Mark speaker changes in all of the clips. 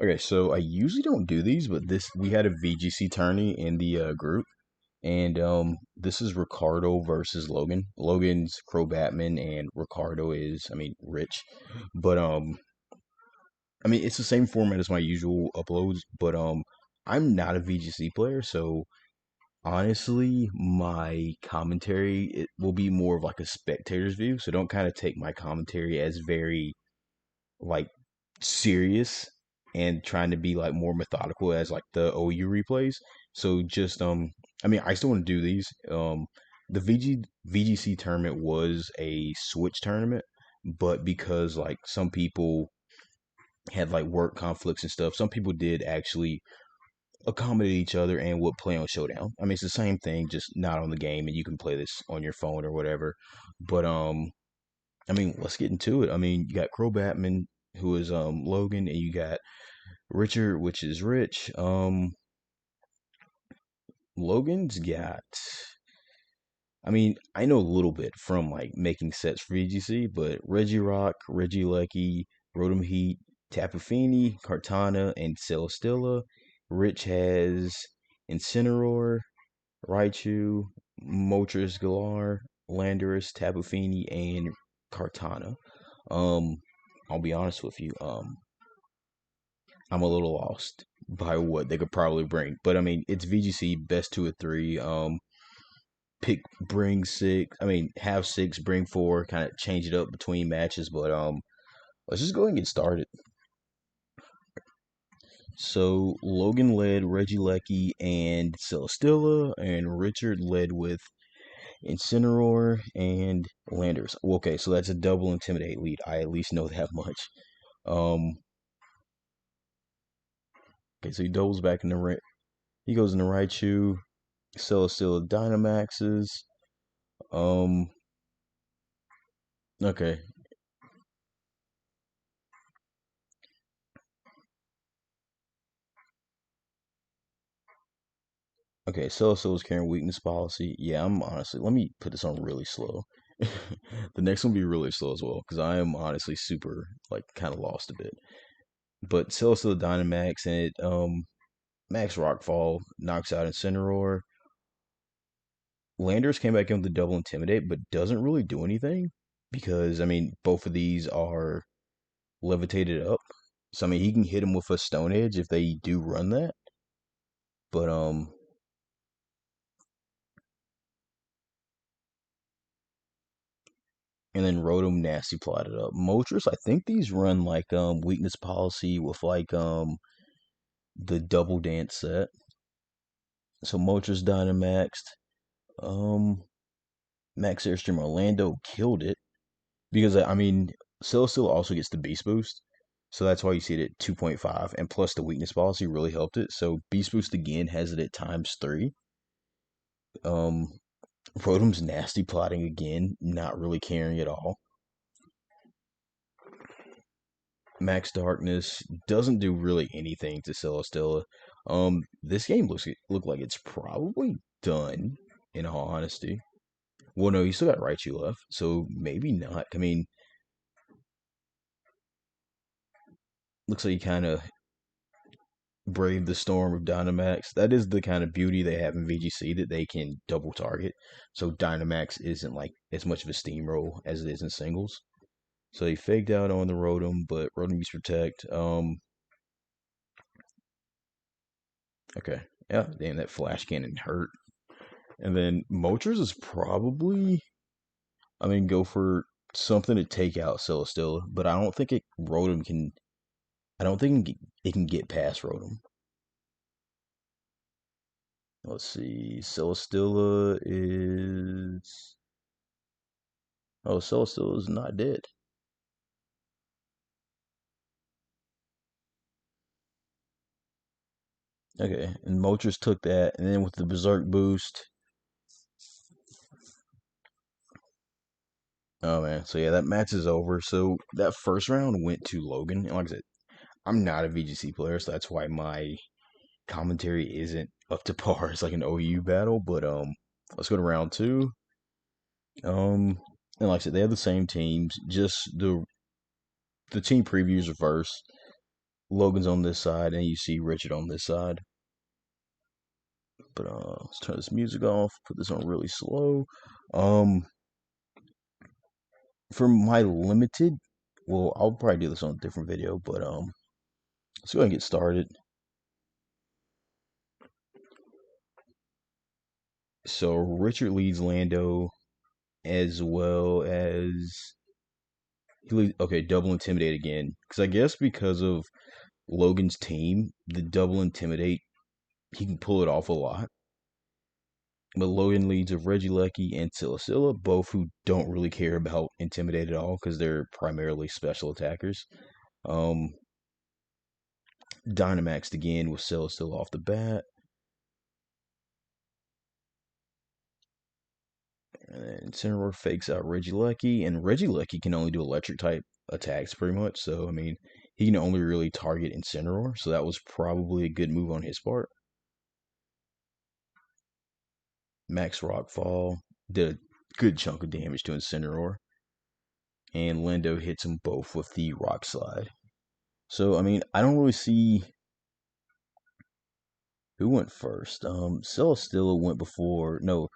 Speaker 1: Okay, so I usually don't do these, but this we had a VGC tourney in the group, and this is Ricardo versus Logan. Logan's Crow Batman, and Ricardo is, Rich. But it's the same format as my usual uploads, but I'm not a VGC player, so honestly, my commentary it will be more of like a spectator's view. So don't kind of take my commentary as very like serious and trying to be like more methodical as like the OU replays. So just I still want to do these. The VGC tournament was a Switch tournament, but because like some people had like work conflicts and stuff, some people did actually accommodate each other and would play on Showdown. It's the same thing, just not on the game, and you can play this on your phone or whatever. But let's get into it. You got Crow Batman, who is Logan, and you got Richard, which is Rich. Logan's got. I know a little bit from like making sets for VGC, but Reggie Rock, Reggie Lecky, Rotom Heat, Tapu Fini, Cartana, and Celesteela. Rich has Incineroar, Raichu, Moltres Galar, Landorus, Tapu Fini, and Cartana. Um, I'll be honest with you. I'm a little lost by what they could probably bring, but it's VGC best two of three. Pick bring six. Have six, bring four. Kind of change it up between matches, but let's just go ahead and get started. So Logan led Reggie Lecky and Celesteela, and Richard led with Incineroar and Landers. Okay, so that's a double intimidate lead. I at least know that much. Um, okay, so he doubles back in the right. He goes in the Raichu. Celesteela Dynamaxes. Um, okay, okay. Celesteela's carrying weakness policy. Yeah, I'm honestly. Let me put this on really slow. The next one will be really slow as well because I am honestly super like kind of lost a bit. But Celesteela Dynamax and it Max Rockfall knocks out Incineroar. Landers came back in with the double intimidate, but doesn't really do anything because both of these are levitated up. So he can hit him with a Stone Edge if they do run that. But and then Rotom nasty plotted up. Moltres, I think these run like weakness policy with like the double dance set. So Moltres Dynamaxed. Um Max Airstream Orlando killed it. Because Celesteela also gets the Beast Boost, so that's why you see it at 2.5, and plus the weakness policy really helped it. So Beast Boost again has it at times three. Um, Rotom's nasty plotting again, not really caring at all. Max Darkness doesn't do really anything to Celesteela. This game look like it's probably done. In all honesty, well, no, you still got Raichu left, so maybe not. Looks like you kind of brave the storm of Dynamax. That is the kind of beauty they have in VGC that they can double target. So Dynamax isn't like as much of a steamroll as it is in singles. So he faked out on the Rotom, but Rotom used Protect. Okay. Yeah, damn, that Flash Cannon hurt. And then Moltres is probably, go for something to take out Celesteela, but I don't think Rotom can, I don't think it can get past Rotom. Let's see. Celesteela is. Oh, Celesteela is not dead. Okay, and Moltres took that, and then with the Berserk boost. Oh man, so yeah, that match is over. So that first round went to Logan, and like I said, I'm not a VGC player, so that's why my commentary isn't up to par as like an OU battle. But let's go to round two. And like I said, they have the same teams, just the team previews reverse. Logan's on this side, and you see Richard on this side. But let's turn this music off. Put this on really slow. Um, for my limited, well, I'll probably do this on a different video. But let's go ahead and get started. So Richard leads Lando as well as he leads. Okay, double intimidate again. Because I guess because of Logan's team, the double intimidate, he can pull it off a lot. But Logan leads with Regieleki and Silasila, both who don't really care about Intimidate at all because they're primarily special attackers. Um, Dynamaxed again with Silasila off the bat. And Incineroar fakes out Regieleki, and Regieleki can only do electric type attacks pretty much. So, I mean, he can only really target Incineroar, so that was probably a good move on his part. Max Rockfall did a good chunk of damage to Incineroar, and Lando hits them both with the Rock Slide. So, I mean, I don't really see who went first. Celesteela went before. No,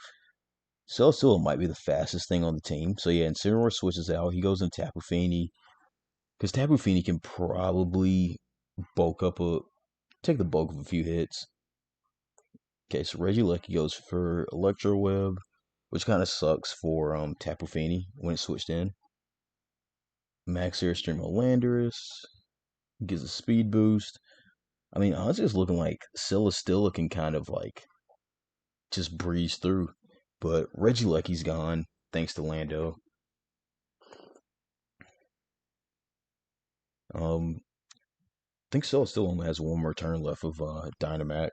Speaker 1: Celesteela might be the fastest thing on the team. So, yeah, Incineroar switches out. He goes in Tapu Fini. Because Tapu Fini can probably take the bulk of a few hits. Okay, so Regieleki goes for Electro Web, which kind of sucks for Tapu Fini when it switched in. Max Airstream Landorus gives a speed boost. I mean, honestly, it's looking like Celesteela can kind of like just breeze through. But Regieleki's gone, thanks to Lando. I think Celesteela only has one more turn left of Dynamax.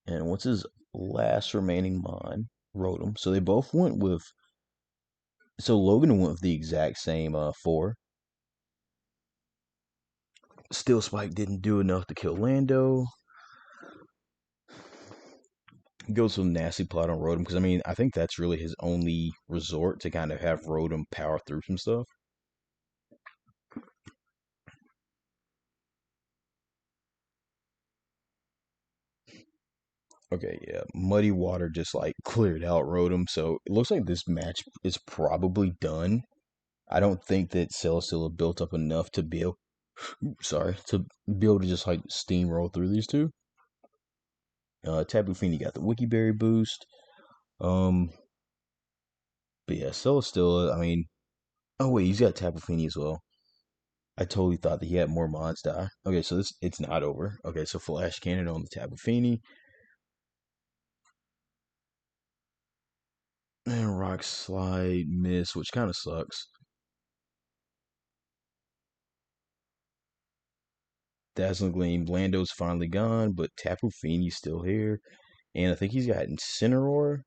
Speaker 1: And what's his last remaining mon? Rotom. So they both went with. So Logan went with the exact same 4. Steel Spike didn't do enough to kill Lando. He goes with Nasty Plot on Rotom because I mean I think that's really his only resort to kind of have Rotom power through some stuff. Okay, yeah. Muddy Water just like cleared out Rotom, so it looks like this match is probably done. I don't think that Celesteela built up enough to be able, to be able to just like steamroll through these two. Tapu Fini got the Wiki Berry boost. Um, but yeah, Celesteela, I mean, oh wait, he's got Tapu Fini as well. I totally thought that he had more mods die. Okay, so it's not over. Okay, so Flash Cannon on the Tapu Fini. And Rock Slide miss, which kind of sucks. Dazzling Gleam, Lando's finally gone, but Tapu Fini's still here. And I think he's got Incineroar.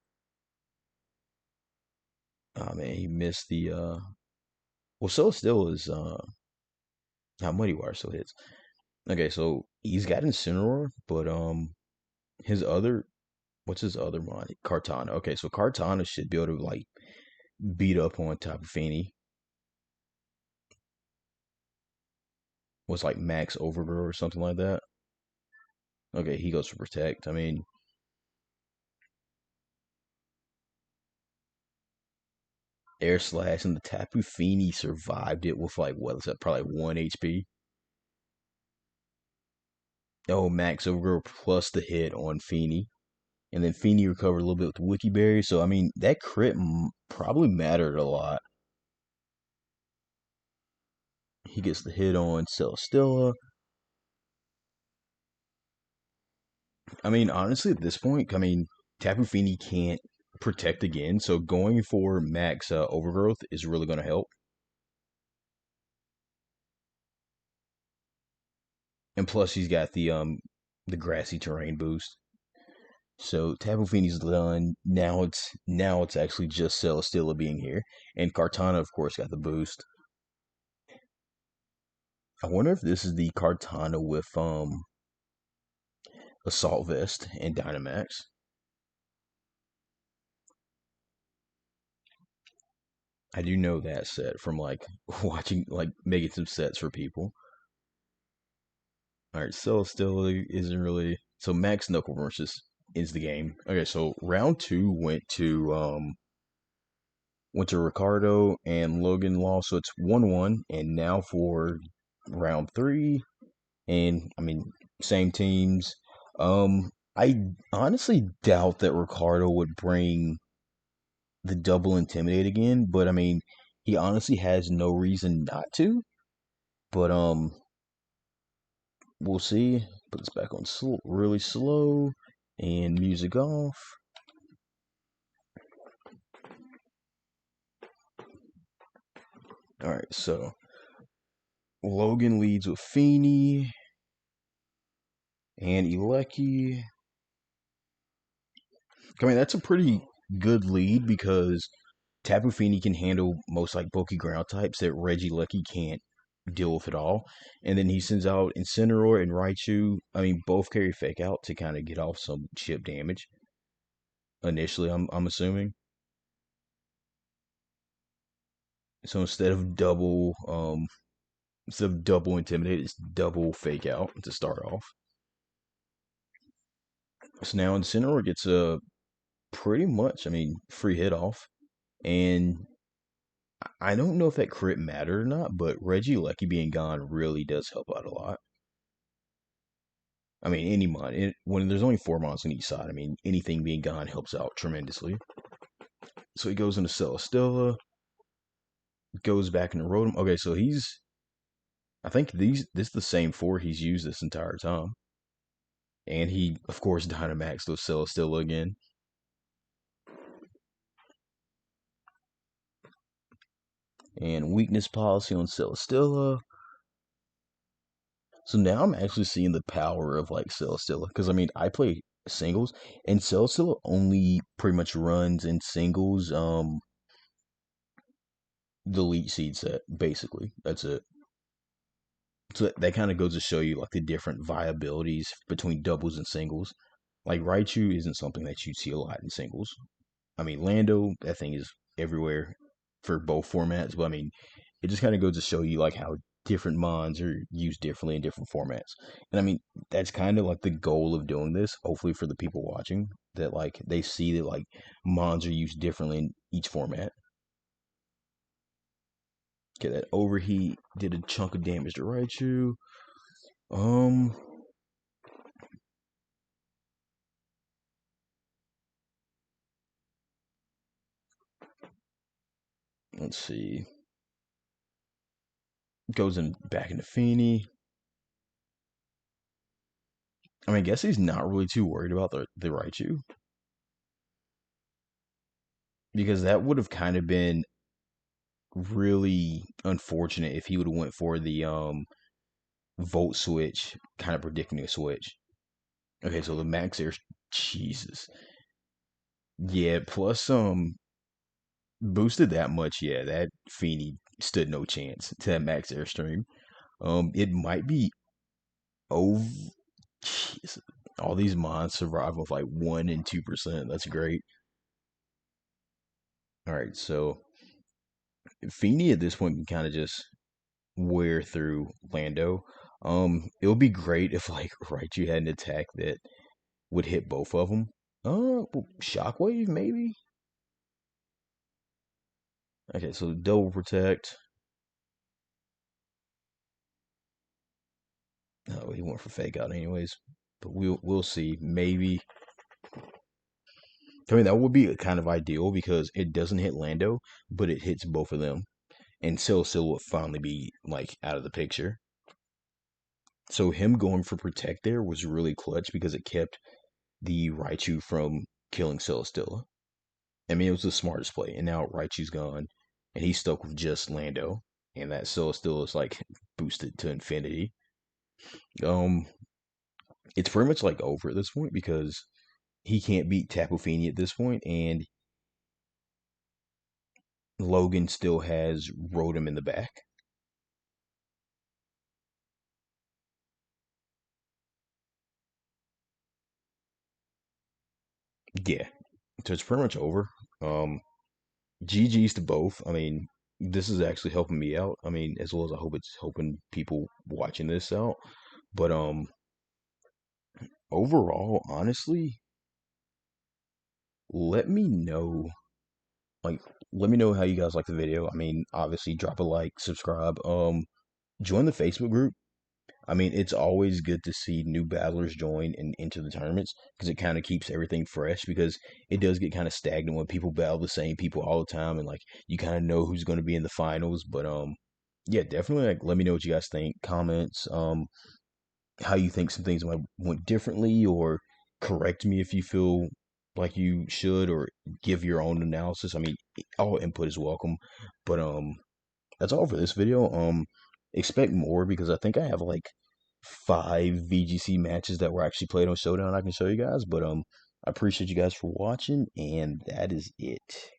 Speaker 1: Oh man, he missed the well Celesteela is how Muddy Water still hits. Okay, so he's got Incineroar, but his other what's his other mod? Kartana. Okay, so Kartana should be able to like beat up on Tapu Fini. Was like Max Overgrow or something like that. Okay, he goes for Protect. I mean, Air Slash and the Tapu Fini survived it with like what is that? Probably 1 HP. Oh, Max Overgrow plus the hit on Fini. And then Fini recovered a little bit with the Wiki Berry. So, I mean, that crit probably mattered a lot. He gets the hit on Celesteela. I mean, honestly, at this point, I mean, Tapu Fini can't protect again. So, going for Max Overgrowth is really going to help. And plus, he's got the grassy terrain boost. So Tapu Fini's done. Now it's actually just Celesteela being here, and Kartana, of course, got the boost. I wonder if this is the Kartana with Assault Vest and Dynamax. I do know that set from like watching like making some sets for people. All right, still isn't really. So Max Knuckle versus is the game. Okay, so round two went to Ricardo and Logan lost, so it's 1-1. And now for round three, and I mean same teams. I honestly doubt that Ricardo would bring the double intimidate again, but I mean he honestly has no reason not to. But we'll see. Put this back on really slow and music off. All right, so Logan leads with Feeney and Ilecki. I mean, that's a pretty good lead because Tapu Fini can handle most like bulky ground types that Reggie Lucky can't deal with at all. And then he sends out Incineroar and Raichu. I mean, both carry Fake Out to kind of get off some chip damage. Initially, I'm assuming. So instead of double Intimidate, it's double Fake Out to start off. So now Incineroar gets a pretty much, I mean, free hit off. And I don't know if that crit mattered or not, but Reggie Lucky being gone really does help out a lot. I mean, any mon, when there's only four mons on each side, I mean, anything being gone helps out tremendously. So he goes into Celesteela, goes back into Rotom. Okay, so I think this is the same four he's used this entire time. And he, of course, Dynamax with Celesteela again. And weakness policy on Celesteela. So now I'm actually seeing the power of like Celesteela. Because I mean, I play singles, and Celesteela only pretty much runs in singles. The Elite Seed set, basically. That's it. So that kind of goes to show you like the different viabilities between doubles and singles. Like Raichu isn't something that you see a lot in singles. I mean, Lando, that thing is everywhere for both formats, but I mean, it just kind of goes to show you like how different mons are used differently in different formats. And I mean, that's kind of like the goal of doing this, hopefully for the people watching, that like they see that like mons are used differently in each format. Okay, that overheat did a chunk of damage to Raichu. Um, let's see. Goes in back into Feeney. I mean, I guess he's not really too worried about the Raichu because that would have kind of been really unfortunate if he would have went for the Volt switch, kind of predicting a switch. Okay, so the max air, Jesus, yeah. Plus, boosted that much, yeah. That Feeney stood no chance to that max airstream. It might be over. Jeez, all these mons survive with like 1 and 2%. That's great. All right, so Feeney at this point can kind of just wear through Lando. It would be great if like Raichu had an attack that would hit both of them. Shockwave maybe. Okay, so double protect. Oh, he went for fake out anyways, but we'll see. Maybe. I mean, that would be kind of ideal because it doesn't hit Lando, but it hits both of them, and Silsil will finally be like out of the picture. So him going for protect there was really clutch because it kept the Raichu from killing Celesteela. I mean, it was the smartest play. And now Raichu's gone, and he's stuck with just Lando, and that Celesteela is like boosted to infinity. Um, it's pretty much like over at this point because he can't beat Tapu Fini at this point, and Logan still has Rotom in the back. Yeah, so it's pretty much over. GG's to both. I mean, this is actually helping me out. I mean, as well as I hope it's helping people watching this out. But overall, honestly, let me know like let me know how you guys like the video. I mean, obviously drop a like, subscribe, join the Facebook group. I mean, it's always good to see new battlers join and enter the tournaments because it kind of keeps everything fresh because it does get kind of stagnant when people battle the same people all the time and like you kind of know who's going to be in the finals. But yeah, definitely like let me know what you guys think. Comments, how you think some things might went differently, or correct me if you feel like you should, or give your own analysis. I mean, all input is welcome. But that's all for this video. Expect more because I think I have like 5 VGC matches that were actually played on Showdown I can show you guys. But I appreciate you guys for watching, and that is it.